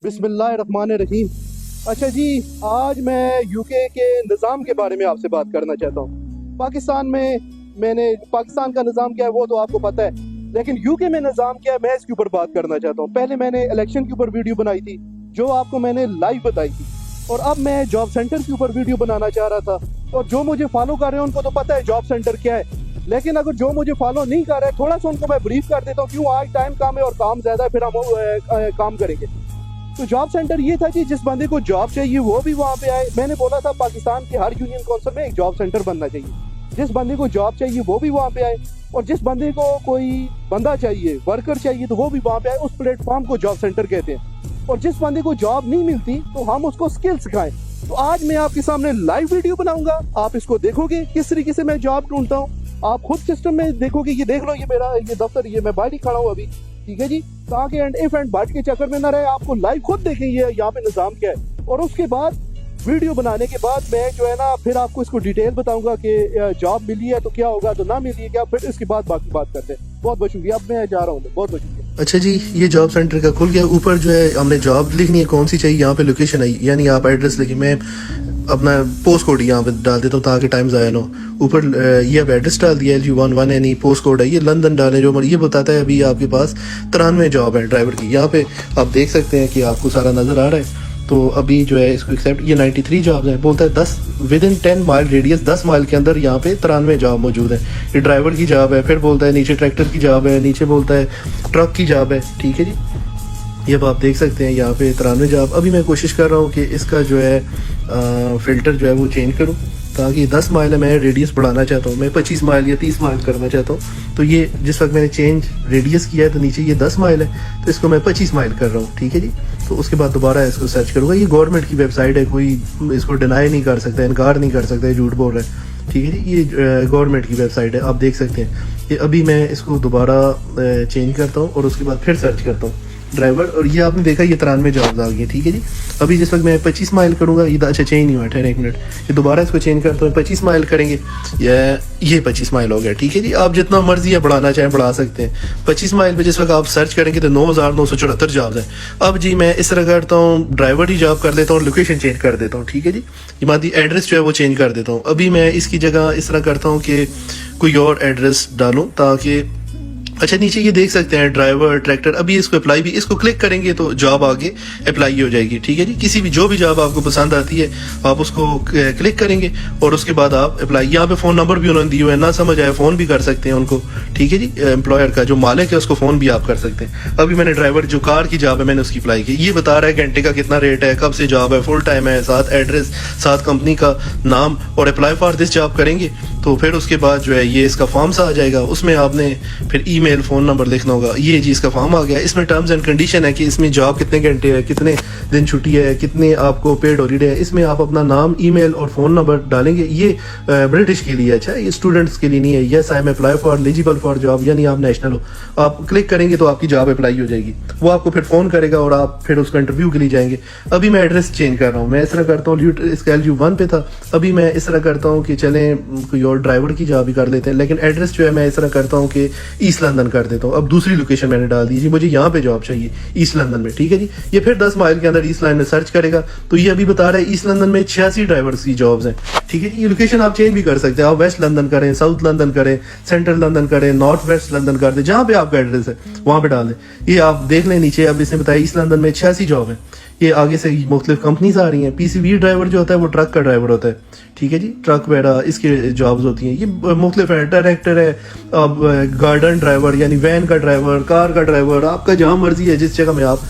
बिस्मिल्लाहिर्रहमानिर्रहीम। अच्छा जी, आज मैं यूके के निज़ाम के बारे में आपसे बात करना चाहता हूँ। पाकिस्तान में पाकिस्तान का निज़ाम क्या है वो तो आपको पता है, लेकिन यूके में निज़ाम क्या है मैं इसके ऊपर बात करना चाहता हूँ। पहले मैंने इलेक्शन के ऊपर वीडियो बनाई थी जो आपको मैंने लाइव बताई थी, और अब मैं जॉब सेंटर के ऊपर वीडियो बनाना चाह रहा था। और जो मुझे फॉलो कर रहे हैं उनको तो पता है जॉब सेंटर क्या है, लेकिन अगर जो मुझे फॉलो नहीं कर रहा है थोड़ा सा उनको मैं ब्रीफ कर देता हूँ क्यों आज टाइम कम है और काम ज़्यादा है, फिर हम काम करेंगे। तो जॉब सेंटर ये था कि जिस बंदे को जॉब चाहिए वो भी वहाँ पे आए। मैंने बोला था पाकिस्तान के हर यूनियन काउंसिल में एक जॉब सेंटर बनना चाहिए, जिस बंदे को जॉब चाहिए वो भी वहाँ पे आए, और जिस बंदे को कोई बंदा चाहिए, वर्कर चाहिए, तो वो भी वहाँ पे आए। उस प्लेटफॉर्म को जॉब सेंटर कहते हैं। और जिस बंदे को जॉब नहीं मिलती तो हम उसको स्किल सिखाएं। तो आज मैं आपके सामने लाइव वीडियो बनाऊंगा, आप इसको देखोगे किस तरीके से मैं जॉब ढूंढता हूँ। आप खुद सिस्टम में देखोगे, ये देख लो, ये मेरा ये दफ्तर, ये मैं बाहर ही खड़ा हूँ अभी, ठीक है जी, ताकि एंड इफ एंड बट के चक्कर में ना रहे। आपको लाइव खुद देखें ये यहाँ पे निज़ाम क्या है, और उसके बाद वीडियो बनाने के बाद मैं जो है ना फिर आपको इसको डिटेल बताऊंगा कि जॉब मिली है तो क्या होगा, तो ना मिली है क्या, फिर इसके बाद बाकी बात करते हैं। बहुत बहुत शुक्रिया, अब मैं जा रहा हूँ, बहुत बहुत शुक्रिया। अच्छा जी, ये जॉब सेंटर का खुल गया। ऊपर जो है हमने जॉब लिखनी है कौन सी चाहिए, यहाँ पे लोकेशन आई, यानी आप एड्रेस लिखिए। मैं अपना पोस्ट कोड यहाँ पे डाल देता हूँ ताकि टाइम ज़ाया ना हो। ऊपर ये अब एड्रेस डाल दिया LG11NE, पोस्ट कोड है ये लंदन डालें। जो ये बताता है अभी आपके पास 93 जॉब है ड्राइवर की। यहाँ पे आप देख सकते हैं कि आपको सारा नज़र आ रहा है। तो अभी जो है इसको एक्सेप्ट, ये 93 जॉब्स हैं। बोलता है 10 with in 10 mile radius, 10 mile के अंदर यहाँ पे 93 जॉब मौजूद है। ये ड्राइवर की जॉब है, फिर बोलता है नीचे ट्रैक्टर की जॉब है, नीचे बोलता है ट्रक की जॉब है, ठीक है जी। ये अब आप देख सकते हैं यहाँ पे 93 जॉब। अभी मैं कोशिश कर रहा हूँ कि इसका जो है फ़िल्टर जो है वो चेंज करूँ, ताकि 10 माइल है, मैं रेडियस बढ़ाना चाहता हूँ, मैं 25 माइल या 30 माइल करना चाहता हूँ। तो ये जिस वक्त मैंने चेंज रेडियस किया है तो नीचे ये 10 माइल है, तो इसको मैं 25 माइल कर रहा हूँ, ठीक है जी। तो उसके बाद दोबारा इसको सर्च करूँगा। ये गवर्नमेंट की वेबसाइट है, कोई इसको डिनाई नहीं कर सकता, इनकार नहीं कर सकता, झूठ बोल रहा है, ठीक है जी। ये गवर्नमेंट की वेबसाइट है, आप देख सकते हैं। ये अभी मैं इसको दोबारा चेंज करता हूँ और उसके बाद फिर सर्च करता हूँ ड्राइवर, और ये आपने देखा ये 93 जॉब्स आ गई, ठीक है जी। अभी जिस वक्त मैं 25 माइल करूँगा, ये अच्छा चेंज नहीं हुआ, ठहरे एक मिनट, ये दोबारा इसको चेंज करता हूँ, 25 माइल करेंगे, ये 25 माइल हो गया, ठीक है जी। आप जितना मर्जी है बढ़ाना चाहें बढ़ा सकते हैं। 25 माइल पे जिस वक्त आप सर्च करेंगे तो 9,974 जॉब्स हैं। अब जी मैं इस तरह करता हूँ, ड्राइवर ही जॉब कर देता हूँ, लोकेशन चेंज कर देता हूँ, ठीक है जी। ये मादी एड्रेस जो है वो चेंज कर देता हूँ। अभी मैं इसकी जगह इस तरह करता हूँ कि कोई और एड्रेस डालूँ, ताकि अच्छा नीचे ये देख सकते हैं ड्राइवर ट्रैक्टर। अभी इसको अप्लाई भी, इसको क्लिक करेंगे तो जॉब आगे अप्लाई हो जाएगी, ठीक है जी। किसी भी जो भी जॉब आपको पसंद आती है आप उसको क्लिक करेंगे और उसके बाद आप अप्लाई। यहाँ पे फ़ोन नंबर भी उन्होंने दिए हुए हैं, ना समझ आए फ़ोन भी कर सकते हैं उनको, ठीक है जी। एम्प्लॉयर का जो मालिक है उसको फ़ोन भी आप कर सकते हैं। अभी मैंने ड्राइवर जो कार की जॉब है मैंने उसकी अप्लाई की। ये बता रहा है घंटे का कितना रेट है, कब से जॉब है, फुल टाइम है, साथ एड्रेस, साथ कंपनी का नाम, और अप्लाई फॉर दिस जॉब करेंगे तो फिर उसके बाद जो है ये इसका फॉर्म सा आ जाएगा। उसमें आपने फिर ईमेल, फ़ोन नंबर लिखना होगा। ये जी इसका फॉर्म आ गया। इसमें टर्म्स एंड कंडीशन है कि इसमें जॉब कितने घंटे है, कितने दिन छुट्टी है, कितने आपको पेड हॉलीडे है। इसमें आप अपना नाम, ईमेल और फ़ोन नंबर डालेंगे। ये ब्रिटिश के लिए, अच्छा ये स्टूडेंट्स के लिए नहीं है। Yes I am apply for eligible for job, यानी आप नेशनल हो। आप क्लिक करेंगे तो आपकी जॉब अप्लाई हो जाएगी। वो आपको फिर फ़ोन करेगा और आप फिर उसका इंटरव्यू के लिए जाएंगे। अभी मैं एड्रेस चेंज कर रहा हूँ। मैं इस तरह करता हूँ, इसका LG1 पे था, अभी मैं इस तरह करता हूँ कि चलें कोई और ड्राइवर की जॉब कर लेते हैं, लेकिन एड्रेस जो है मैं इस तरह करता हूँ कि ईस्ट लंदन कर देता हूँ। अब दूसरी लोकेशन मैंने डाल दी जी, मुझे यहाँ पे जॉब चाहिए ईस्ट लंदन में, ठीक है जी। ये फिर 10 माइल के अंदर ईस्ट लाइन में सर्च करेगा तो ये अभी बता रहा है ईस्ट लंदन में 86 ड्राइवर्स की जॉब्स हैं, ठीक है जी। ये लोकेशन आप चेंज भी कर सकते हैं, आप वेस्ट लंदन करें, साउथ लंदन करें, सेंट्रल लंदन करें, नॉर्थ वेस्ट लंदन कर दें, जहाँ पे आपका एड्रेस है वहाँ पे डाल दें। ये आप देख लें नीचे, अब इसने बताया ईस्ट लंदन में 86 जॉब है। ये आगे से मुख्तलिफ कंपनीज आ रही हैं। PCV ड्राइवर जो होता है वो ट्रक का ड्राइवर होता है, ठीक है जी। ट्रक वगैरह इसकी जॉब्स होती हैं। ये मुख्तलिफ है, डायरेक्टर है, अब गार्डन ड्राइवर यानी वैन का ड्राइवर, कार का ड्राइवर, आपका जहाँ मर्जी है जिस जगह में आप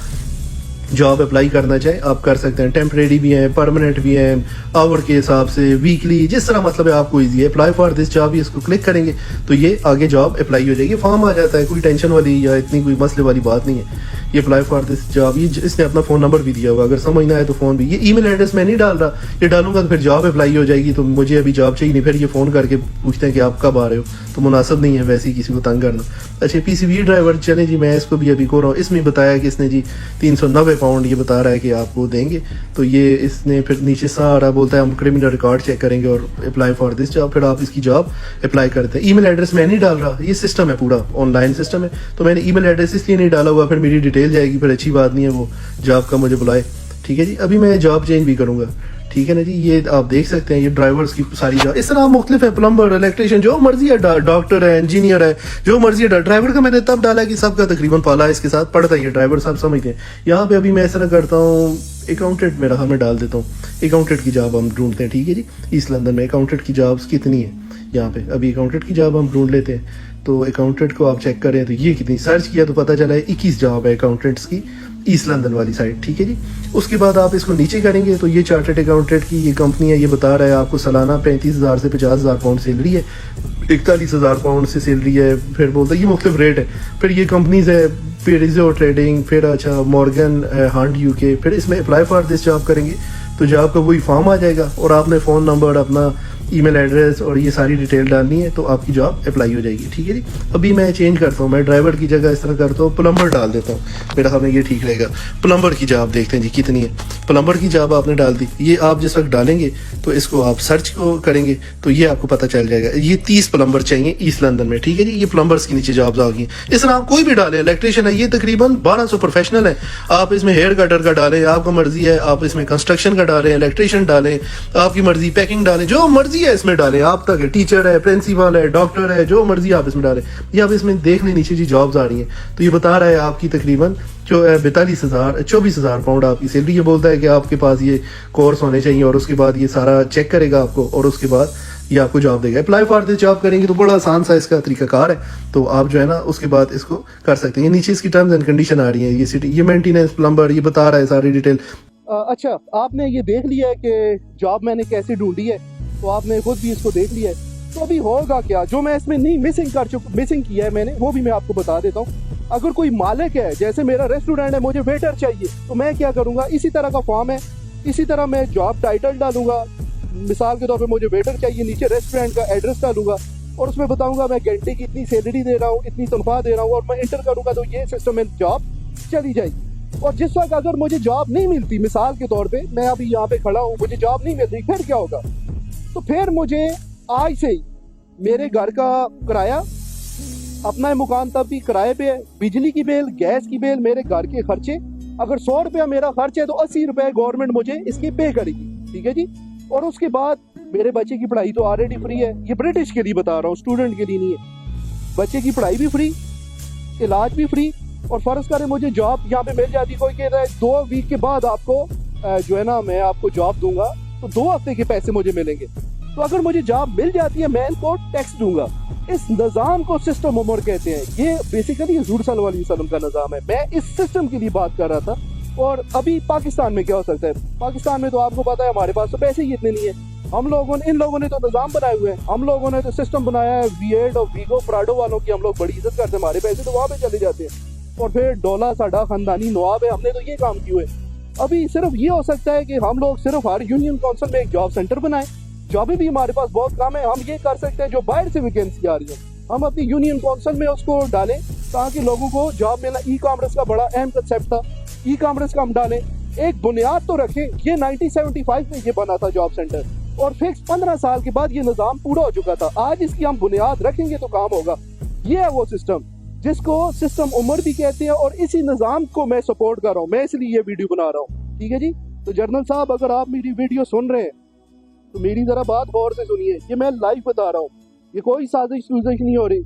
जॉब अप्लाई करना चाहे आप कर सकते हैं। टेम्परेरी भी हैं, परमानेंट भी हैं, आवर के हिसाब से, वीकली, जिस तरह मतलब है आपको ईजी है। अप्लाई फॉर दिस जॉब, इसको क्लिक करेंगे तो ये आगे जॉब अप्लाई हो जाएगी। फॉर्म आ जाता है, कोई टेंशन वाली या इतनी कोई मसले वाली बात नहीं है। ये अप्लाई फॉर दिस जॉब, ये इसने अपना फ़ोन नंबर भी दिया हुआ, अगर समझ ना आए तो फ़ोन भी। ये ईमेल एड्रेस मैं नहीं डाल रहा, ये डालूंगा तो फिर जॉब अप्लाई हो जाएगी। तो मुझे अभी जॉब चाहिए नहीं, फिर ये फ़ोन करके पूछते हैं कि आप कब आ रहे हो, तो मुनासिब नहीं है वैसे ही किसी को तंग करना। अच्छा PCV ड्राइवर, चले जी मैं इसको भी अभी को रहा हूँ। इसमें बताया कि इसने जी 390 पाउंड ये बता रहा है कि आपको देंगे। तो ये इसने फिर नीचे सारा बोलता है हम क्रिमिनल रिकॉर्ड चेक करेंगे और अप्लाई फॉर दिस जॉब, फिर आप इसकी जॉब अप्लाई करते हैं। ईमेल एड्रेस मैं नहीं डाल रहा, ये सिस्टम है पूरा ऑनलाइन सिस्टम है, तो मैंने ईमेल एड्रेस इसलिए नहीं डाला हुआ। फिर मेरी डिटेल फेल जाएगी फिर अच्छी बात नहीं है वो जॉब का मुझे बुलाए। ठीक है जी, अभी मैं जॉब चेंज भी करूंगा। ठीक है ना जी, ये आप देख सकते हैं ये ड्राइवर्स की सारी जॉब इस तरह मुख्तलिफ है, प्लम्बर, इलेक्ट्रिशियन, जो मर्जी है, डॉक्टर है, इंजीनियर है, जो मर्जी है। ड्राइवर का मैंने तब डाला कि सबका तकरीबन पाला इसके साथ पड़ता ही है, ड्राइवर सब समझते हैं। यहाँ पे अभी मैं ऐसा करता हूँ, अकाउंटेंट मेरा हमें डाल देता हूँ, अकाउंटेंट की जॉब हम ढूंढते हैं। ठीक है जी, ईस्ट लंदन में अकाउंटेंट की जॉब्स कितनी है यहाँ पे, अभी अकाउंटेंट की जॉब हम ढूंढ लेते हैं। तो अकाउंटेंट को आप चेक करें तो ये कितनी, सर्च किया तो पता चला है 21 जॉब है अकाउंटेंट्स की ईस्ट लंदन वाली साइड। ठीक है जी, उसके बाद आप इसको नीचे करेंगे तो ये चार्टर्ड अकाउंटेंट की ये कंपनी है, ये बता रहा है आपको सालाना 35,000 से 50,000 पाउंड सैलरी है, 41,000 पाउंड से सैलरी है। फिर बोलते हैं ये मुख्तलिफ रेट है। फिर ये कंपनीज है, पेरिजो ट्रेडिंग, फिर अच्छा मॉर्गन हंट यूके, फिर इसमें अप्लाई फॉर दिस जॉब करेंगे तो जॉब का वही फॉर्म आ जाएगा और आपने फ़ोन नंबर, अपना ईमेल एड्रेस और ये सारी डिटेल डालनी है तो आपकी जॉब अप्लाई हो जाएगी। ठीक है जी, अभी मैं चेंज करता हूँ, मैं ड्राइवर की जगह इस तरह करता हूँ, प्लम्बर डाल देता हूँ, मेरा ख्याल में ये ठीक रहेगा। प्लम्बर की जॉब देखते हैं जी कितनी है। प्लम्बर की जॉब आपने डाल दी, ये आप जिस वक्त डालेंगे तो इसको आप सर्च को करेंगे तो ये आपको पता चल जाएगा ये 30 प्लम्बर चाहिए ईस्ट लंदन में। ठीक है जी, ये प्लम्बर्स की नीचे जॉब्स आ गई। इस तरह आप कोई भी डालें, इलेक्ट्रिशियन है, ये तकरीबन 1200 प्रोफेशनल है। आप इसमें हेयर कटर का डालें, आपका मर्जी है, आप इसमें कंस्ट्रक्शन का डालें, इलेक्ट्रिशियन डालें, आपकी मर्जी, पैकिंग डालें, जो मर्जी है इसमें डालें। आप तक है, टीचर है, प्रिंसिपल है, डॉक्टर है, जो मर्जी आप इसमें डालें। ये आप इसमें देख लें नीचे जी जॉब्स आ रही हैं तो ये बता रहा है आपकी तकरीबन 24,000 पाउंड आपकी सैलरी। ये बोलता है कि आपके पास ये कोर्स होने चाहिए और उसके बाद ये सारा चेक करेगा आपको और उसके बाद ये आपको जॉब देगा। अप्लाई फॉर दिस जॉब करेंगे तो बड़ा आसान सा इसका तरीकाकार है, तो आप जो है ना उसके बाद इसको कर सकते हैं। नीचे इसकी टर्म्स एंड कंडीशन आ रही है, ये सिटी, ये मेंटेनेंस, प्लम्बर, ये बता रहा है सारी डिटेल। अच्छा, आपने ये देख लिया है कि जॉब मैंने कैसे ढूंढी है, तो आपने खुद भी इसको देख लिया है। तो अभी होगा क्या, जो मैं इसमें नहीं मिसिंग किया है मैंने, वो भी मैं आपको बता देता हूँ। अगर कोई मालिक है, जैसे मेरा रेस्टोरेंट है, मुझे वेटर चाहिए, तो मैं क्या करूँगा, इसी तरह का फॉर्म है, इसी तरह मैं जॉब टाइटल डालूंगा। मिसाल के तौर पे मुझे वेटर चाहिए, नीचे रेस्टोरेंट का एड्रेस डालूंगा और उसमें बताऊंगा मैं घंटे की इतनी सैलरी दे रहा हूँ, इतनी तनख्वाह दे रहा हूँ, और मैं इंटर करूंगा तो ये सिस्टम में जॉब चली जाएगी। और जिस वक्त अगर मुझे जॉब नहीं मिलती, मिसाल के तौर पे मैं अभी यहाँ पे खड़ा हूँ, मुझे जॉब नहीं मिलती, फिर क्या होगा, तो फिर मुझे आज से ही मेरे घर का किराया, अपना मकान तब भी किराए पे है, बिजली की बिल, गैस की बिल, मेरे घर के खर्चे, अगर 100 रुपया मेरा खर्च है तो 80 रुपए गवर्नमेंट मुझे इसके पे करेगी। ठीक है जी, और उसके बाद मेरे बच्चे की पढ़ाई तो ऑलरेडी फ्री है, ये ब्रिटिश के लिए बता रहा हूँ, स्टूडेंट के लिए नहीं है। बच्चे की पढ़ाई भी फ्री, इलाज भी फ्री, और फर्ज करें मुझे जॉब यहाँ पे मिल जाती, कोई कह रहा है 2 वीक के बाद आपको जो है ना मैं आपको जॉब दूंगा, तो 2 हफ्ते के पैसे मुझे मिलेंगे। तो अगर मुझे जॉब मिल जाती है मैं इनको टैक्स दूंगा। इस निज़ाम को सिस्टम उमर कहते हैं। ये बेसिकली हुजूर सल्लल्लाहु अलैहि वसल्लम का निज़ाम है। मैं इस सिस्टम की लिए बात कर रहा था। और अभी पाकिस्तान में क्या हो सकता है, पाकिस्तान में तो आपको पता है हमारे पास तो पैसे ही इतने नहीं है। इन लोगों ने तो निज़ाम बनाए हुए हैं, हम लोगों ने तो सिस्टम बनाया है। वी8 और वीगो प्राडो वालों की हम लोग बड़ी इज्जत करते हैं, हमारे पैसे तो वहाँ पे चले जाते हैं। और फिर डोला साडा खानदानी नवाब है, हमने तो ये काम किए हुए। अभी सिर्फ ये हो सकता है कि हम लोग सिर्फ हर यूनियन काउंसिल में एक जॉब सेंटर बनाए। जॉबें भी हमारे पास बहुत कम है, हम ये कर सकते हैं जो बाहर से वैकेंसी आ रही है हम अपनी यूनियन काउंसिल में उसको डालें ताकि लोगों को जॉब मिलना। ई कॉमर्स का बड़ा अहम कंसेप्ट था, ई कॉमर्स का हम डालें, एक बुनियाद तो रखें। ये 1975 में ये बना था जॉब सेंटर, और फिक्स 15 साल के बाद ये निज़ाम पूरा हो चुका था। आज इसकी हम बुनियाद रखेंगे तो काम होगा। ये है वो सिस्टम जिसको सिस्टम उमर भी कहते हैं, और इसी निज़ाम को मैं सपोर्ट कर रहा हूँ। मैं इसलिए ये वीडियो बना रहा हूँ। ठीक है जी, तो जर्नल साहब अगर आप मेरी वीडियो सुन रहे हैं तो मेरी जरा बात गौर से सुनिए। ये मैं लाइव बता रहा हूँ, ये कोई साजिश नहीं हो रही।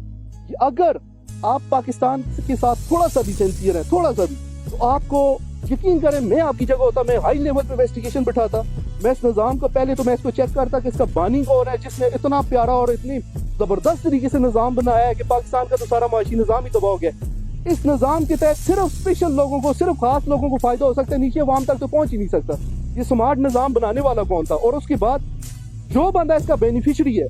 कि अगर आप पाकिस्तान के साथ थोड़ा सा भी सिंसियर है, थोड़ा सा भी, तो आपको यकीन करें मैं आपकी जगह होता, मैं हाई लेवल पे इन्वेस्टिगेशन बिठाता। मैं इस निज़ाम को पहले तो मैं इसको चेक करता कि इसका बानी कौन है जिसने इतना प्यारा और इतनी जबरदस्त तरीके से निज़ाम बनाया है कि पाकिस्तान का तो सारा माशी निज़ाम ही तबाह हो गया। इस निज़ाम के तहत सिर्फ स्पेशल लोगों को, सिर्फ खास लोगों को फायदा हो सकता है, नीचे अवाम तक तो पहुंच ही नहीं सकता। ये स्मार्ट निज़ाम बनाने वाला कौन था? और उसके बाद जो बंदा इसका बेनिफिशियरी है,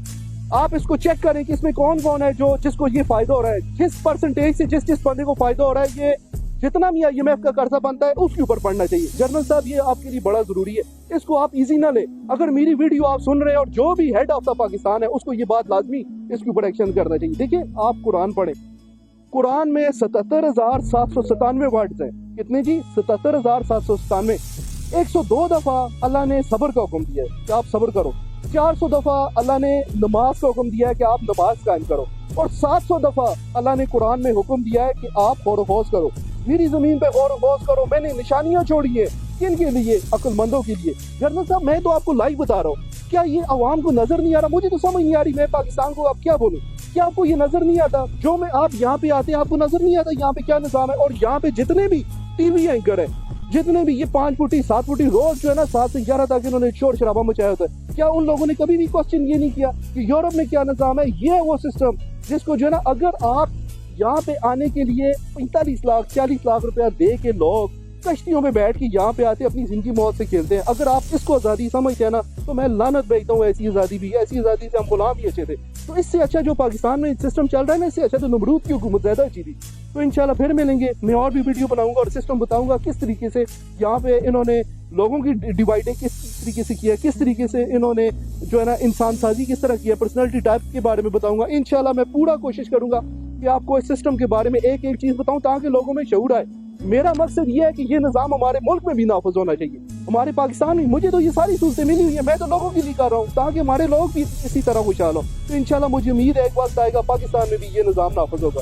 आप इसको चेक करें कि इसमें कौन कौन है जो जिसको ये फायदा हो रहा है, किस परसेंटेज से जिस बंदे को फायदा हो रहा है। ये जितना भी IMF का कर्जा बनता है उसके ऊपर पढ़ना चाहिए। जर्नल साहब ये आपके लिए बड़ा जरूरी है, इसको आप इजी ना ले। अगर मेरी वीडियो आप सुन रहे हैं और जो भी हेड ऑफ द पाकिस्तान है उसको ये बात लाजमी इसके ऊपर एक्शन करना चाहिए। देखिए, आप कुरान पढ़ें, कुरान में 77,797 वर्ड्स हैं। कितने जी? 77,797। 102 दफा अल्लाह ने सब्र का हुक्म दिया है कि आप सब्र करो। 400 दफा अल्लाह ने नमाज का हुक्म दिया है कि आप नमाज कायम करो। और 700 दफा अल्लाह ने कुरान में हुक्म दिया है कि आप खौर-ओ-खौज करो। मेरी जमीन पे गौर गौस करो, मैंने निशानियां छोड़ी है। किन के लिए? अक्लमंदों के लिए। जनरल साहब मैं तो आपको लाइव बता रहा हूँ, क्या ये अवाम को नजर नहीं आ रहा? मुझे तो समझ नहीं आ रही, मैं पाकिस्तान को अब क्या बोलूँ? क्या आपको ये नजर नहीं आता? जो मैं आप यहाँ पे आते हैं आपको नजर नहीं आता यहाँ पे क्या निजाम है? और यहाँ पे जितने भी टीवी एंकर है, जितने भी ये 5 फुटी 7 फुटी रोज जो है ना 7 से 11 तक इन्होंने शोर शराबा मचाया होता है, क्या उन लोगों ने कभी भी क्वेश्चन ये नहीं किया कि यूरोप में क्या निजाम है? ये है वो सिस्टम जिसको जो है ना, अगर आप यहाँ पे आने के लिए 45 लाख 40 लाख रुपया दे के लोग कश्तियों में बैठ के यहाँ पे आते अपनी जिंदगी मौत से खेलते हैं। अगर आप इसको आज़ादी समझते हैं ना, तो मैं लानत भेजता हूँ ऐसी आज़ादी भी। ऐसी आज़ादी से हम गुलाम भी अच्छे थे। तो इससे अच्छा जो पाकिस्तान में सिस्टम चल रहा है ना, इससे अच्छा तो नमरूद की हुकूमत ज्यादा अच्छी थी। तो इंशाल्लाह फिर मिलेंगे, मैं और भी वीडियो बनाऊंगा और सिस्टम बताऊंगा किस तरीके से यहाँ पे इन्होंने लोगों की डिवाइडें किस तरीके से किया, किस तरीके से इन्होंने जो है ना इंसान साजी किस तरह किया, पर्सनैलिटी टाइप के बारे में बताऊंगा। इंशाल्लाह मैं पूरा कोशिश करूंगा कि आपको इस सिस्टम के बारे में एक एक चीज बताऊं ताकि लोगों में शऊर आए। मेरा मकसद ये है कि ये निज़ाम हमारे मुल्क में भी नाफिज होना चाहिए, हमारे पाकिस्तान में। मुझे तो ये सारी सूरतें मिली हुई है, मैं तो लोगों के लिए कर रहा हूँ ताकि हमारे लोग भी इसी तरह खुशहाल हो। तो इंशाल्लाह मुझे उम्मीद है एक वक्त आएगा पाकिस्तान में भी ये निज़ाम नाफिज होगा।